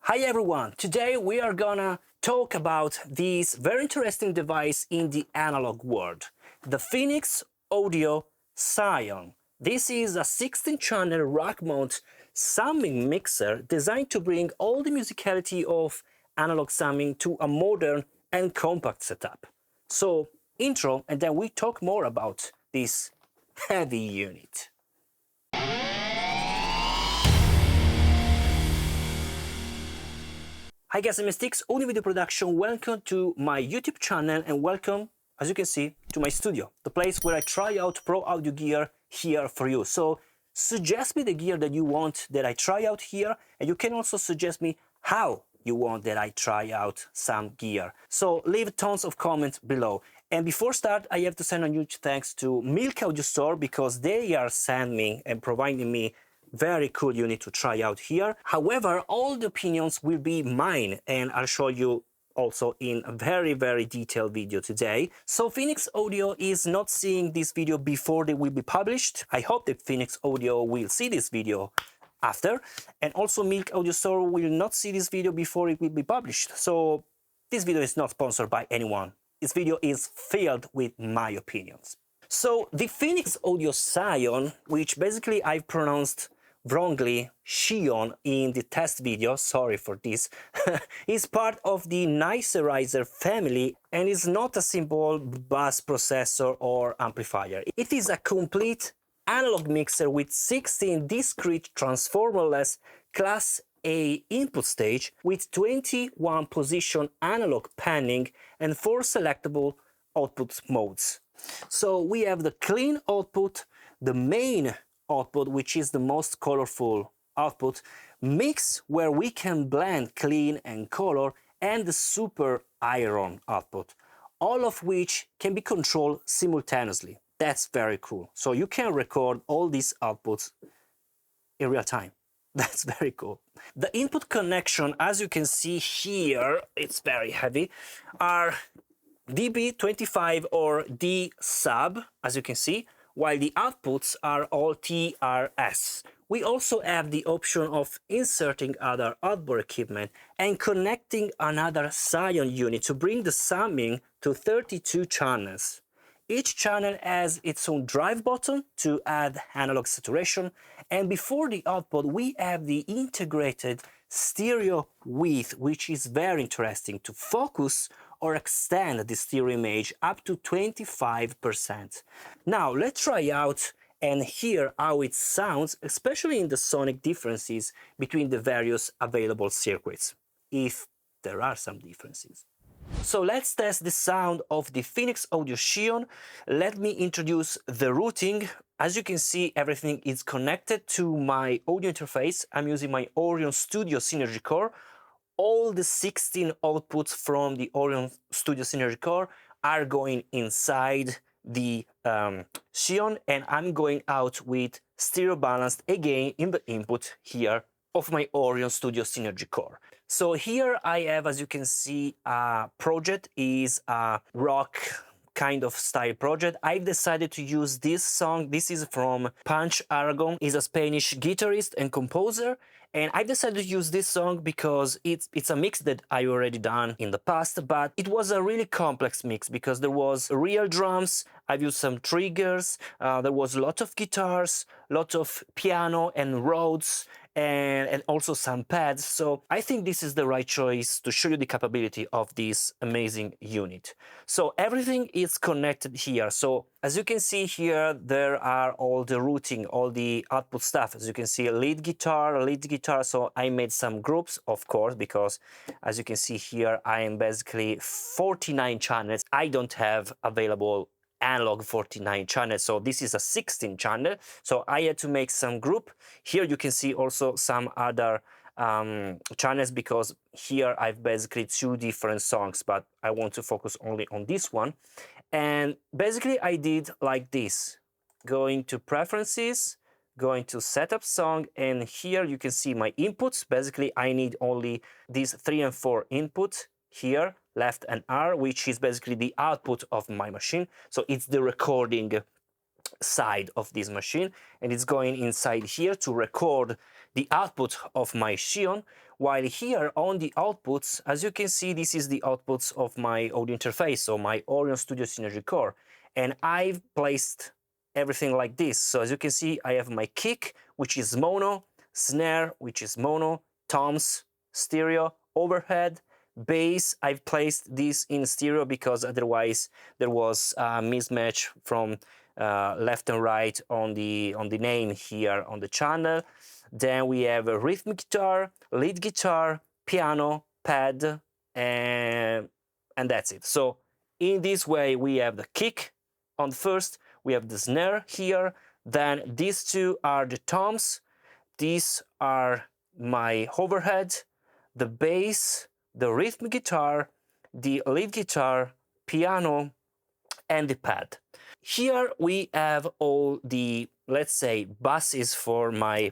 Hi everyone, today we are gonna talk about this very interesting device in the analog world, the Phoenix Audio SCION. This is a 16-channel rack-mount summing mixer designed to bring all the musicality of analog summing to a modern and compact setup. So, intro, and then we talk more about this heavy unit. Hi guys, I'm Steex, Audio Video Production. Welcome to my YouTube channel and welcome, as you can see, to my studio, the place where I try out pro audio gear here for you. So suggest me the gear that you want that I try out here, and you can also suggest me how you want that I try out some gear. So leave tons of comments below. And before start, I have to send a huge thanks to Milk Audio Store because they are sending me and providing me very cool unit to try out here. However, all the opinions will be mine and I'll show you also in a very detailed video today. So Phoenix Audio is not seeing this video before they will be published. I hope that Phoenix Audio will see this video after, and also Milk Audio Store will not see this video before it will be published. So this video is not sponsored by anyone. This video is filled with my opinions. So the Phoenix Audio SCION, which basically I've pronounced wrongly SCION in the test video, sorry for this, is part of the Nicerizer family and is not a simple bus processor or amplifier. It is a complete analog mixer with 16 discrete transformerless Class A input stage with 21 position analog panning and 4 selectable output modes. So we have the clean output, the main output, which is the most colorful output, mix where we can blend clean and color, and the super iron output, all of which can be controlled simultaneously. That's very cool. So you can record all these outputs in real time. That's very cool. The input connection, as you can see here, it's very heavy, are DB25 or D sub, as you can see, while the outputs are all TRS. We also have the option of inserting other outboard equipment and connecting another SCION unit to bring the summing to 32 channels. Each channel has its own drive button to add analog saturation, and before the output we have the integrated stereo width, which is very interesting to focus or extend the stereo image up to 25%. Now let's try out and hear how it sounds, especially in the sonic differences between the various available circuits, if there are some differences. So let's test the sound of the Phoenix Audio SCION. Let me introduce the routing. As you can see, everything is connected to my audio interface. I'm using my Orion Studio Synergy Core. All the 16 outputs from the Orion Studio Synergy Core are going inside the SCION, and I'm going out with stereo balanced again in the input here of my Orion Studio Synergy Core. So here I have, as you can see, a project is a rock kind of style project. I've decided to use this song. This is from 𝙎𝙤𝙢𝙚. He's a Spanish guitarist and composer. And I decided to use this song because it's a mix that I already done in the past, but it was a really complex mix because there was real drums, I've used some triggers, there was a lot of guitars, a lot of piano and Rhodes, and also some pads. So I think this is the right choice to show you the capability of this amazing unit. So everything is connected here. So as you can see here, there are all the routing, all the output stuff. As you can see, lead guitar. So I made some groups, of course, because as you can see here, I am basically 49 channels. I don't have available analog 49 channels, so this is a 16 channel, so I had to make some group. Here you can see also some other channels because here I've basically 2 different songs, but I want to focus only on this one. And basically I did like this, going to preferences, going to setup song, and here you can see my inputs. Basically I need only these 3 and 4 inputs here, left and R, which is basically the output of my machine. So it's the recording side of this machine, and it's going inside here to record the output of my SCION, while here on the outputs, as you can see, this is the outputs of my audio interface, so my Orion Studio Synergy Core, and I've placed everything like this. So as you can see, I have my kick, which is mono, snare, which is mono, toms, stereo, overhead, bass. I've placed this in stereo because otherwise there was a mismatch from left and right on the name here on the channel. Then we have a rhythm guitar, lead guitar, piano, pad, and that's it. So in this way we have the kick on first, we have the snare here, then these two are the toms, these are my overhead, the bass, the rhythm guitar, the lead guitar, piano, and the pad. Here we have all the, let's say, buses for my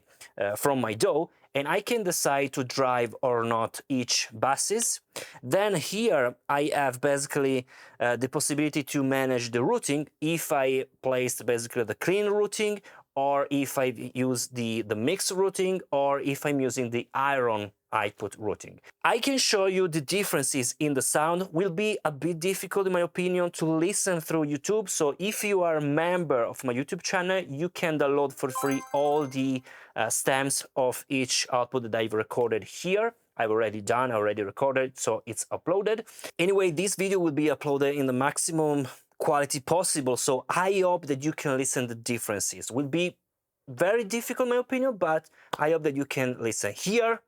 from my DAW, and I can decide to drive or not each buses. Then here I have basically the possibility to manage the routing if I placed basically the clean routing, or if I use the mix routing, or if I'm using the iron output routing. I can show you the differences in the sound. Will be a bit difficult in my opinion to listen through YouTube, so if you are a member of my YouTube channel, you can download for free all the stems of each output that I've recorded here. I've already done, already recorded, so it's uploaded. Anyway, this video will be uploaded in the maximum quality possible, so I hope that you can listen the differences. Will be very difficult in my opinion, but I hope that you can listen. Here,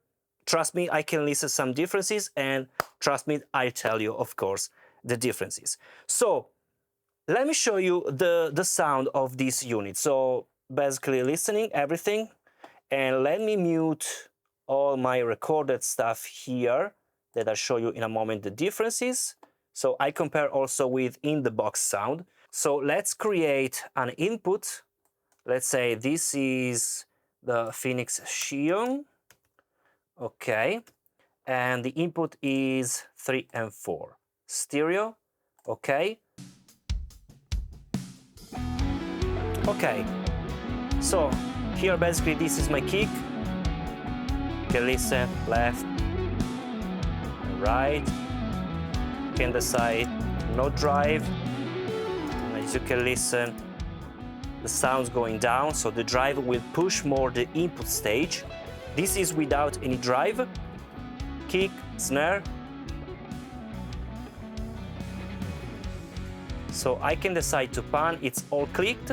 trust me, I can listen some differences, and trust me, I tell you, of course, the differences. So let me show you the sound of this unit. So basically listening everything, and let me mute all my recorded stuff here that I'll show you in a moment the differences. So I compare also with in the box sound. So let's create an input. Let's say this is the Phoenix SCION. Okay, and the input is 3 and 4 stereo. Okay, so here basically this is my kick. You can listen left and right, you can decide no drive, and as you can listen the sounds going down, so the drive will push more the input stage. This is without any drive, kick, snare. So I can decide to pan, it's all clicked.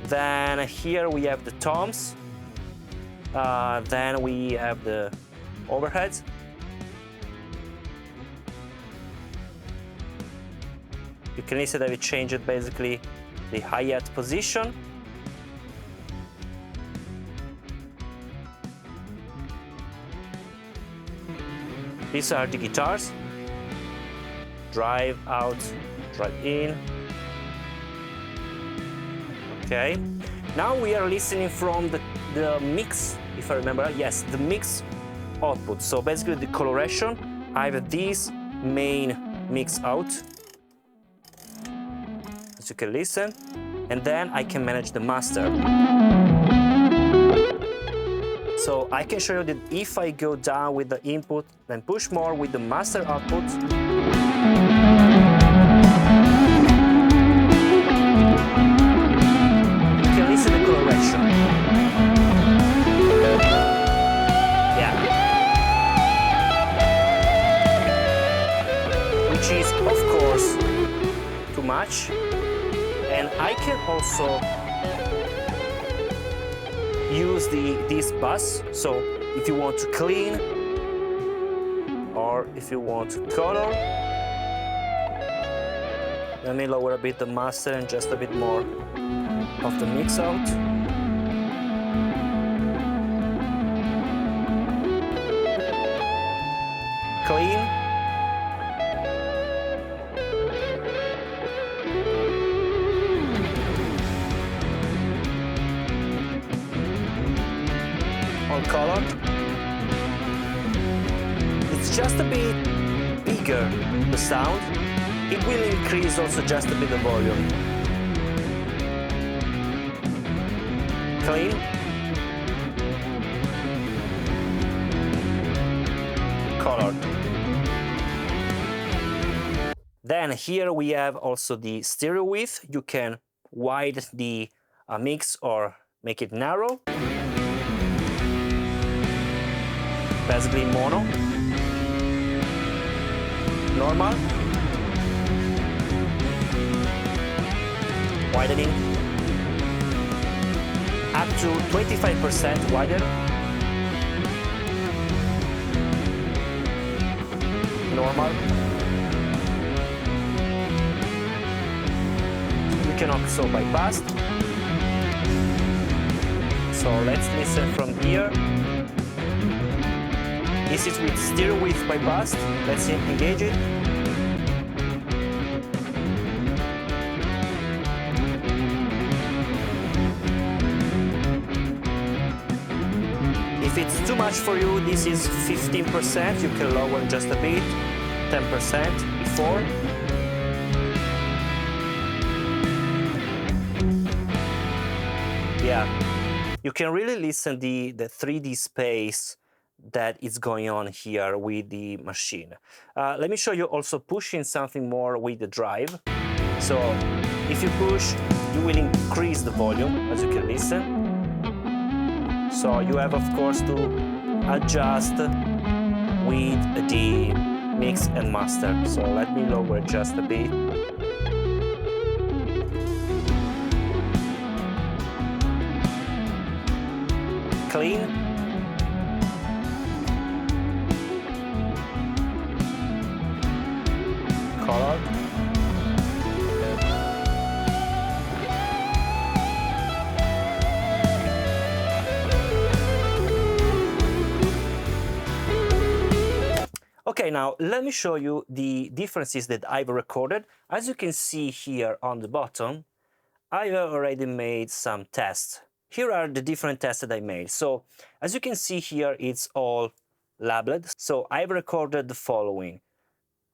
Then here we have the toms. Then we have the overheads. You can listen that we changed basically the hi-hat position. These are the guitars. Drive out, drive in. Okay. Now we are listening from the mix, if I remember. Yes, the mix output. So basically the coloration. I have this main mix out, as you can listen, and then I can manage the master. So I can show you that if I go down with the input, then push more with the master output. You can listen to the coloration. Yeah. Which is, of course, too much. And I can also use this bus, so if you want to clean or if you want to color. Let me lower a bit the master and just a bit more of the mix out. Clean. Color. It's just a bit bigger, the sound. It will increase also just a bit the volume. clean, color. Then here we have also the stereo width. You can widen the mix or make it narrow. Basically mono, normal, widening, up to 25% wider, normal. You can also bypass. So let's listen from here. This is with stereo width bypass. Let's engage it. If it's too much for you, this is 15%. You can lower just a bit, 10% before. Yeah, you can really listen the 3D space that is going on here with the machine. Let me show you also pushing something more with the drive. So if you push, you will increase the volume, as you can listen. So you have, of course, to adjust with the mix and master. So let me lower just a bit. Clean. Color. Okay, now let me show you the differences that I've recorded. As you can see here on the bottom, I've already made some tests. Here are the different tests that I made. So as you can see here, it's all labeled. So I've recorded the following.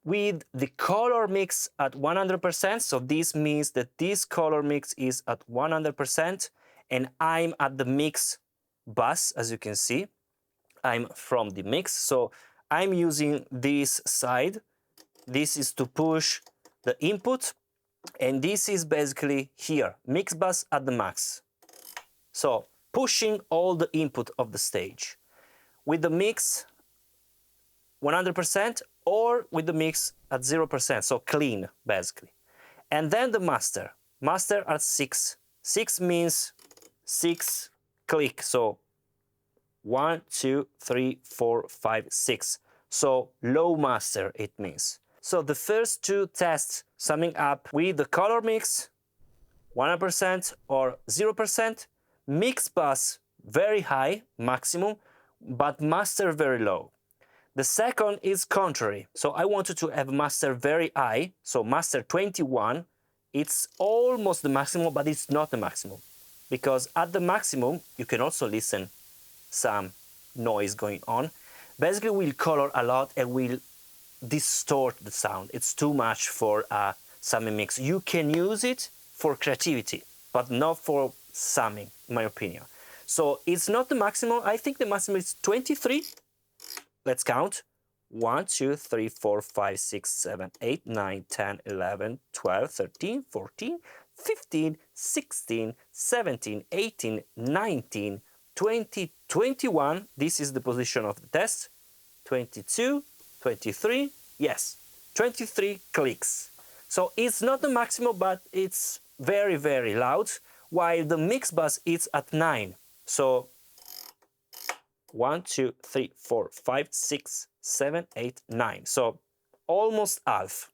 With the color mix at 100%, so this means that this color mix is at 100%, and I'm at the mix bus, as you can see. I'm from the mix, so I'm using this side. This is to push the input, and this is basically here, mix bus at the max. So pushing all the input of the stage. With the mix 100% or with the mix at 0%, so clean basically. And then the master at 6. 6 means 6 click, so 1, 2, 3, 4, 5, 6. So low master it means. So the first two tests summing up with the color mix 100% or 0%, mix bus very high, maximum, but master very low. The second is contrary. So I wanted to have master very high, so master 21. It's almost the maximum, but it's not the maximum. Because at the maximum, you can also listen some noise going on. Basically, we'll color a lot and will distort the sound. It's too much for a summing mix. You can use it for creativity, but not for summing, in my opinion. So it's not the maximum. I think the maximum is 23. Let's count. 1, 2, 3, 4, 5, 6, 7, 8, 9, 10, 11, 12, 13, 14, 15, 16, 17, 18, 19, 20, 21. This is the position of the test. 22, 23, yes, 23 clicks. So it's not the maximum, but it's very, very loud, while the mix bus is at 9. So 1, 2, 3, 4, 5, 6, 7, 8, 9. So almost half.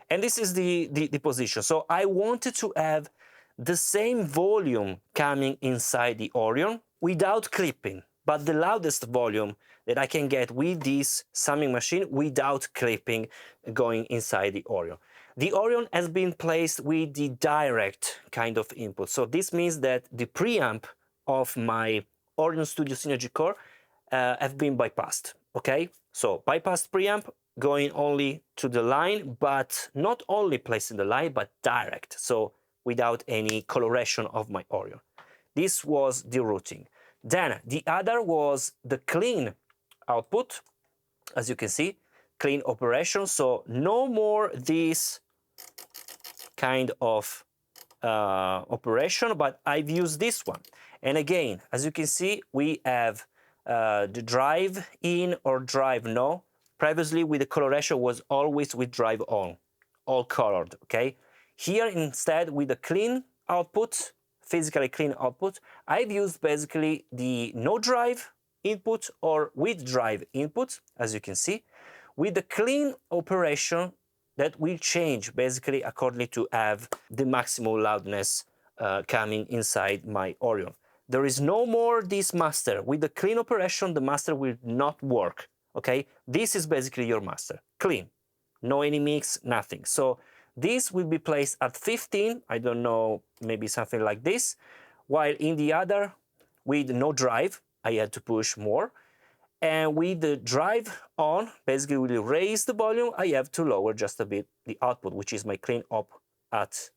And this is the position. So I wanted to have the same volume coming inside the Orion without clipping, but the loudest volume that I can get with this summing machine without clipping going inside the Orion. The Orion has been placed with the direct kind of input. So this means that the preamp of my Orion Studio Synergy Core have been bypassed, okay? So bypassed preamp going only to the line, but not only placed in the line, but direct, so without any coloration of my Orion. This was the routing. Then the other was the clean output, as you can see, clean operation. So no more this kind of operation, but I've used this one. And again, as you can see, we have the drive in or drive no. Previously with the coloration was always with drive on, all colored, okay? Here instead with the clean output, physically clean output, I've used basically the no drive input or with drive input, as you can see, with the clean operation that will change basically accordingly to have the maximum loudness coming inside my Orion. There is no more this master. With the clean operation, the master will not work, okay? This is basically your master, clean, no any mix, nothing. So this will be placed at 15, I don't know, maybe something like this, while in the other, with no drive, I had to push more. And with the drive on, basically we'll raise the volume, I have to lower just a bit the output, which is my clean up at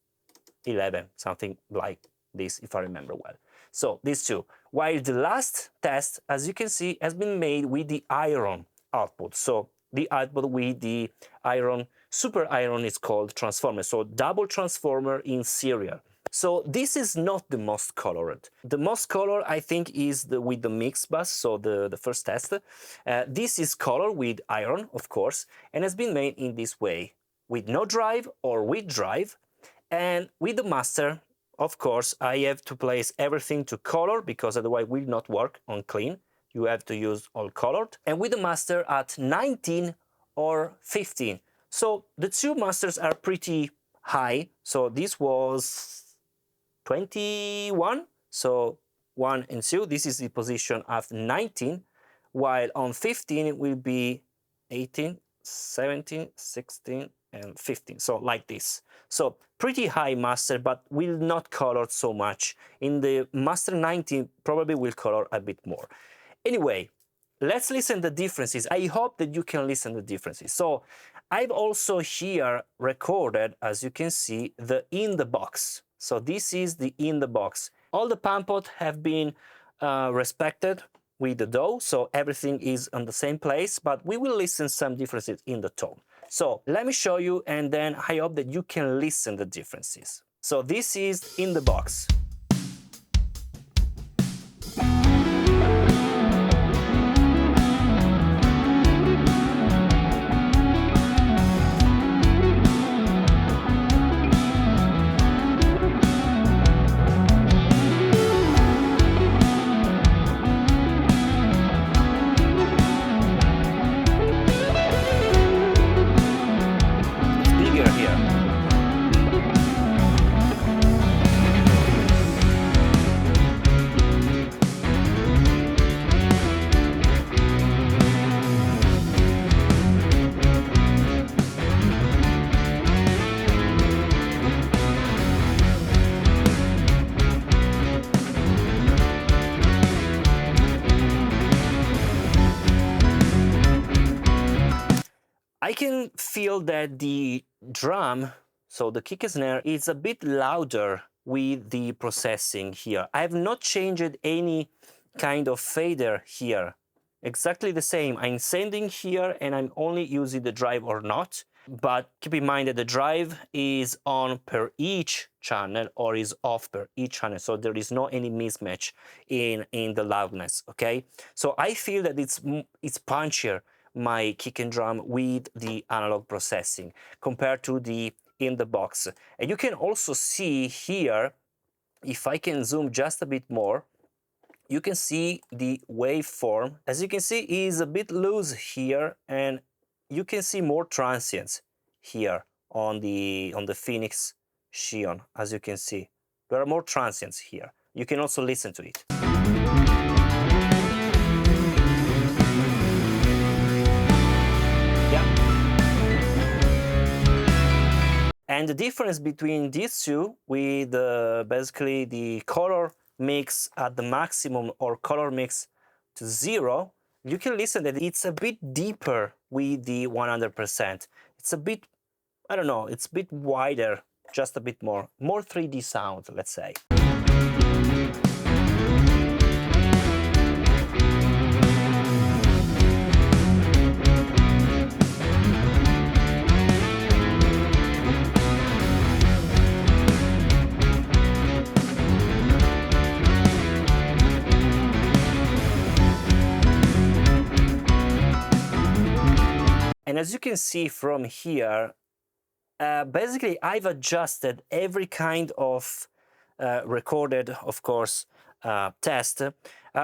11, something like this, if I remember well. So these two. While the last test, as you can see, has been made with the iron output. So the output with the iron, super iron is called transformer. So double transformer in serial. So this is not the most colored. The most color, I think, is with the mix bus, so the first test. This is colored with iron, of course, and has been made in this way, with no drive or with drive. And with the master, of course, I have to place everything to color, because otherwise it will not work on clean. You have to use all colored. And with the master at 19 or 15. So the two masters are pretty high. So this was 21, so 1 and 2, this is the position of 19, while on 15 it will be 18, 17, 16, and 15, so like this. So pretty high master, but will not color so much. In the master 19, probably will color a bit more. Anyway, let's listen the differences. I hope that you can listen the differences. So I've also here recorded, as you can see, the in the box. So this is the in the box. All the pump out have been respected with the DAW, so everything is on the same place, but we will listen some differences in the tone. So let me show you, and then I hope that you can listen the differences. So this is in the box. I can feel that the drum, so the kick and snare, is a bit louder with the processing here. I have not changed any kind of fader here. Exactly the same. I'm sending here and I'm only using the drive or not. But keep in mind that the drive is on per each channel or is off per each channel. So there is no any mismatch in the loudness, okay? So I feel that it's punchier, my kick and drum, with the analog processing compared to the in the box. And you can also see here, if I can zoom just a bit more, you can see the waveform. As you can see, is a bit loose here, and you can see more transients here on the Phoenix SCION. As you can see, there are more transients here. You can also listen to it. And the difference between these two, with basically the color mix at the maximum or color mix to 0, you can listen that it's a bit deeper with the 100%. It's a bit, I don't know, it's a bit wider, just a bit more 3D sound, let's say. And as you can see from here, basically I've adjusted every kind of recorded, of course, test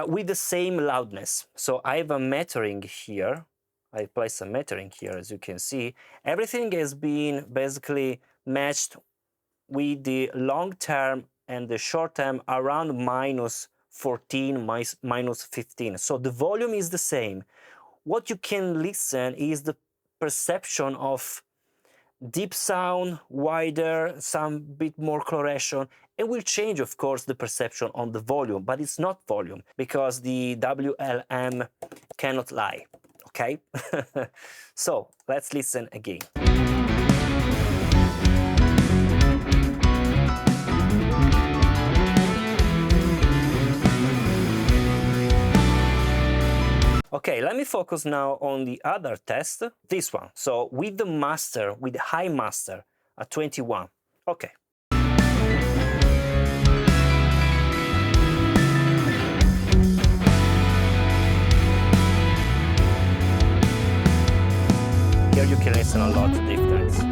with the same loudness. So I have a metering here. I place a metering here, as you can see. Everything has been basically matched with the long term and the short term around -14, -15. So the volume is the same. What you can listen is the perception of deep sound, wider, some bit more coloration. It will change, of course, the perception on the volume, but it's not volume because the WLM cannot lie, okay? So let's listen again. Okay, let me focus now on the other test, this one. So with the master, with the high master at 21. Okay. Here you can listen a lot of difference.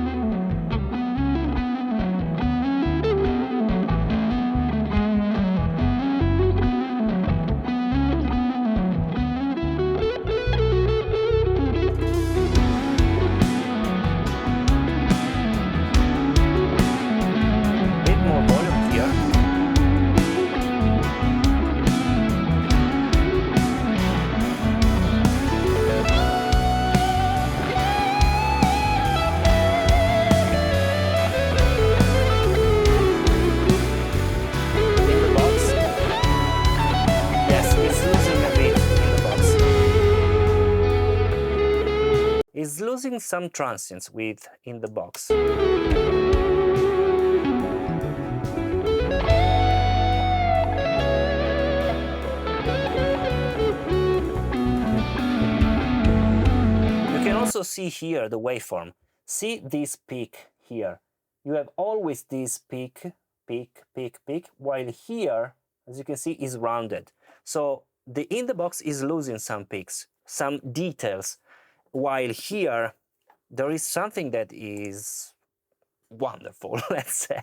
Is losing some transients in the box. You can also see here the waveform. See this peak here. You have always this peak, peak, peak, peak, while here, as you can see, is rounded. So the in the box is losing some peaks, some details. While here, there is something that is wonderful, let's say.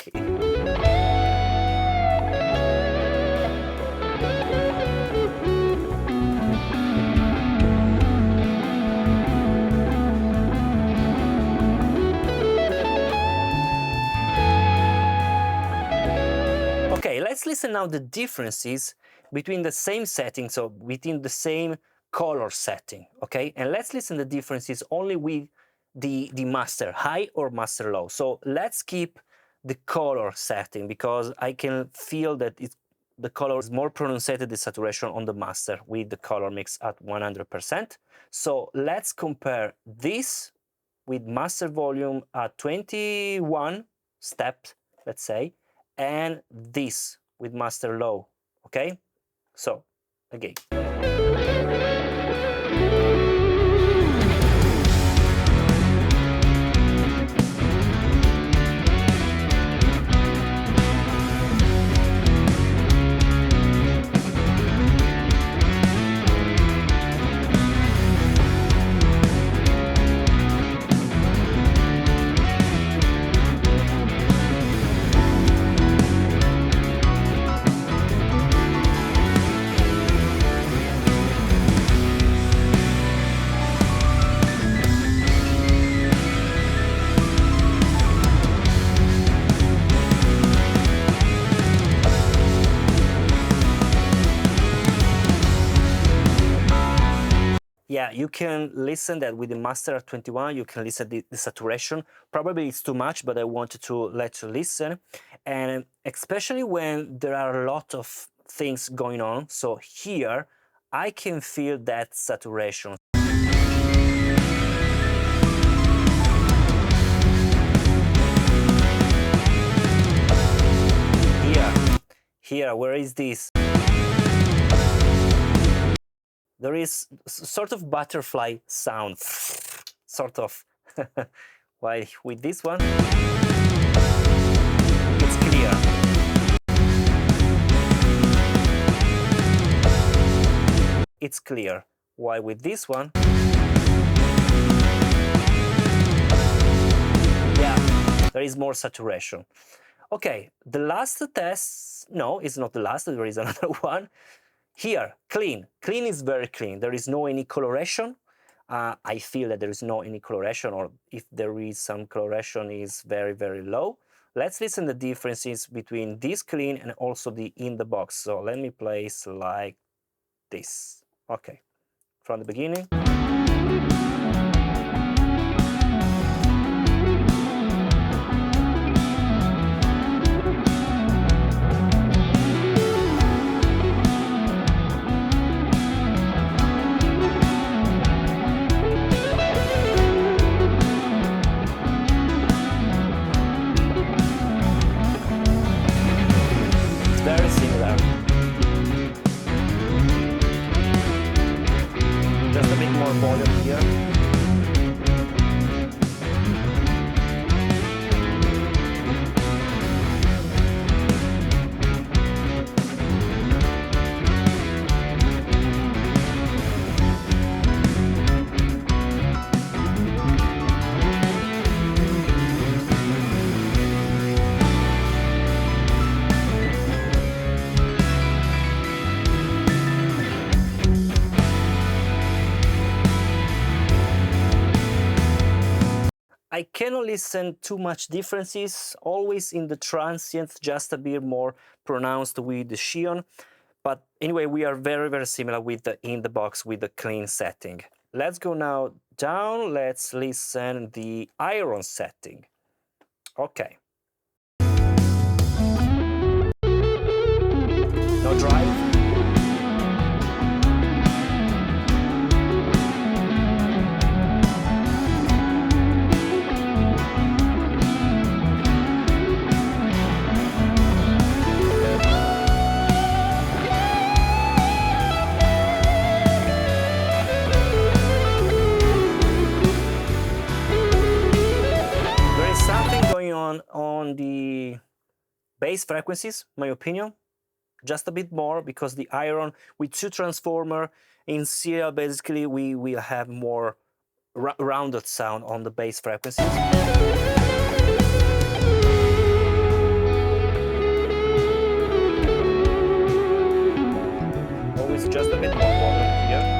Okay, let's listen now the differences between the same setting, so within the same color setting, okay? And let's listen the differences only with the master high or master low. So let's keep the color setting because I can feel that the color is more pronounced, the saturation on the master with the color mix at 100%. So let's compare this with master volume at 21 steps, let's say, and this with master low, okay? So again. Yeah, you can listen that with the master at 21, you can listen the saturation. Probably it's too much, but I wanted to let you listen. And especially when there are a lot of things going on. So here, I can feel that saturation. Here, where is this? There is sort of butterfly sound, sort of, while with this one, it's clear. It's clear, while with this one, there is more saturation. Okay, the last test, no, it's not the last, there is another one. Here, clean. Clean is very clean. There is no any coloration. I feel that there is no any coloration, or if there is some coloration, is very, very low. Let's listen the differences between this clean and also the in the box. So let me place like this. Okay, from the beginning. Very similar. Just a bit more volume here. I cannot listen too much differences, always in the transient, just a bit more pronounced with the SCION. But anyway, we are very, very similar with the in the box with the clean setting. Let's go now down, let's listen the iron setting. Okay. No drive. On the bass frequencies, my opinion, just a bit more, because the iron with two transformer in serial, basically we will have more rounded sound on the bass frequencies. Always just a bit more volume here.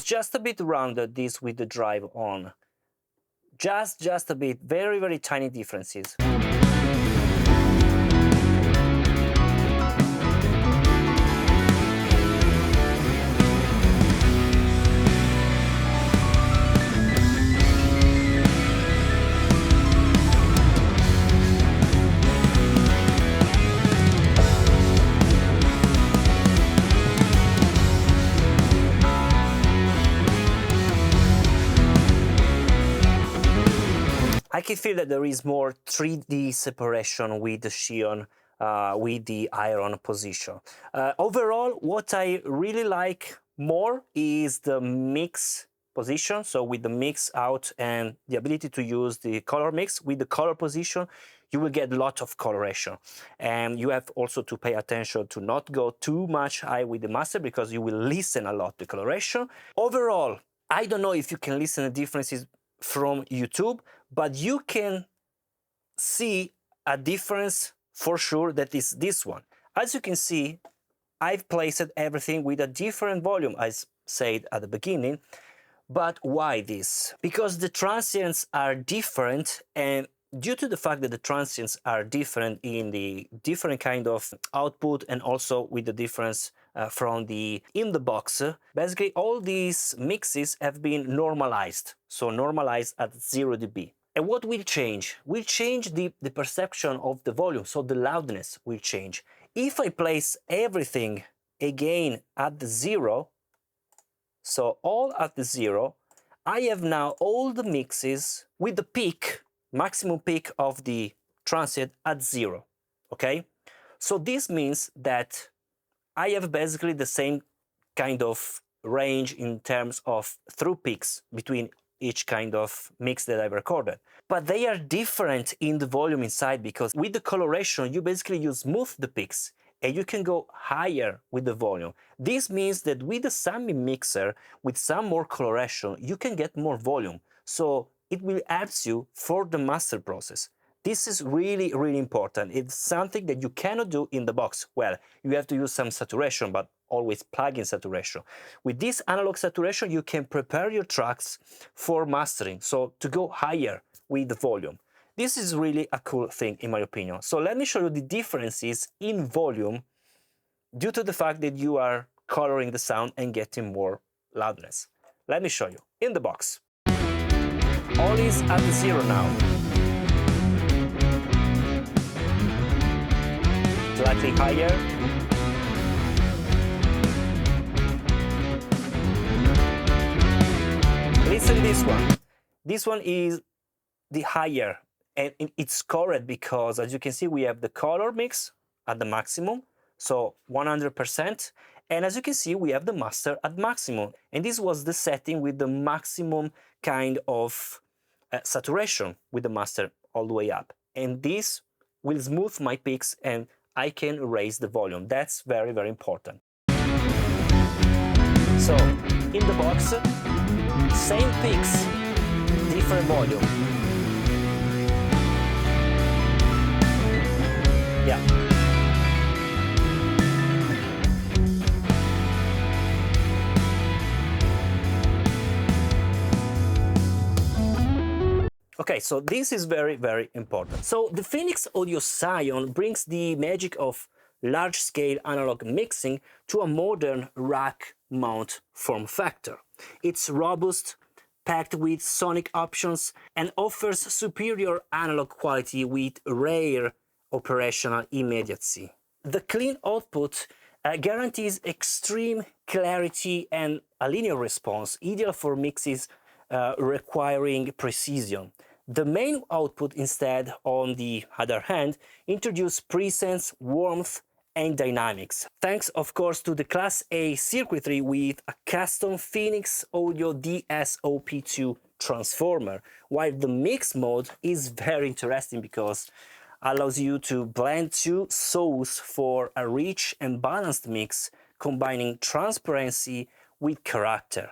Just a bit rounded, this with the drive on. Just a bit, very, very tiny differences. I can feel that there is more 3D separation with the SCION, with the iron position. Overall, what I really like more is the mix position, so with the mix out and the ability to use the color mix. With the color position, you will get a lot of coloration, and you have also to pay attention to not go too much high with the master, because you will listen a lot the coloration. Overall, I don't know if you can listen the differences from YouTube, but you can see a difference for sure, that is this one. As you can see, I've placed everything with a different volume, as said at the beginning. But why this? Because the transients are different, and due to the fact that the transients are different in the different kind of output, and also with the difference from the in the box, basically all these mixes have been normalized, so normalized at 0 dB. And what will change? Will change the perception of the volume, so the loudness will change. If I place everything again at the 0, so all at the 0, I have now all the mixes with the peak, maximum peak of the transient at 0, okay? So this means that I have basically the same kind of range in terms of through peaks between each kind of mix that I've recorded. But they are different in the volume inside, because with the coloration, you smooth the peaks and you can go higher with the volume. This means that with the SAMI mixer, with some more coloration, you can get more volume. So it will help you for the master process. This is really, really important. It's something that you cannot do in the box. Well, you have to use some saturation, but always plug-in saturation. With this analog saturation, you can prepare your tracks for mastering, so to go higher with the volume. This is really a cool thing, in my opinion. So let me show you the differences in volume due to the fact that you are coloring the sound and getting more loudness. Let me show you. In the box, all is at 0 now. Slightly higher. Listen this one. This one is the higher, and it's correct because, as you can see, we have the color mix at the maximum, so 100%, and as you can see, we have the master at maximum, and this was the setting with the maximum kind of saturation with the master all the way up, and this will smooth my peaks and I can raise the volume. That's very, very important. So in the box, same peaks, different volume. Yeah. Okay, so this is very, very important. So the Phoenix Audio SCION brings the magic of large-scale analog mixing to a modern rack mount form factor. It's robust, packed with sonic options, and offers superior analog quality with rare operational immediacy. The clean output guarantees extreme clarity and a linear response, ideal for mixes requiring precision. The main output instead, on the other hand, introduces presence, warmth, and dynamics, thanks of course to the Class A circuitry with a custom Phoenix Audio DSOP2 transformer, while the mix mode is very interesting because allows you to blend two sounds for a rich and balanced mix, combining transparency with character.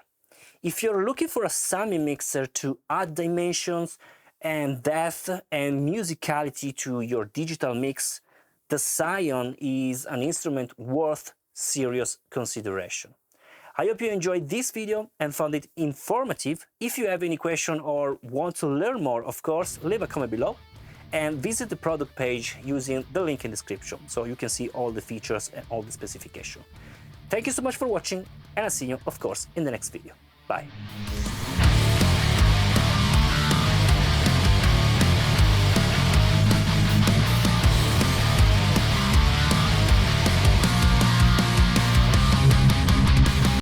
If you're looking for a SAMI mixer to add dimensions and depth and musicality to your digital mix, the SCION is an instrument worth serious consideration. I hope you enjoyed this video and found it informative. If you have any question or want to learn more, of course, leave a comment below and visit the product page using the link in the description so you can see all the features and all the specifications. Thank you so much for watching, and I'll see you, of course, in the next video. Bye.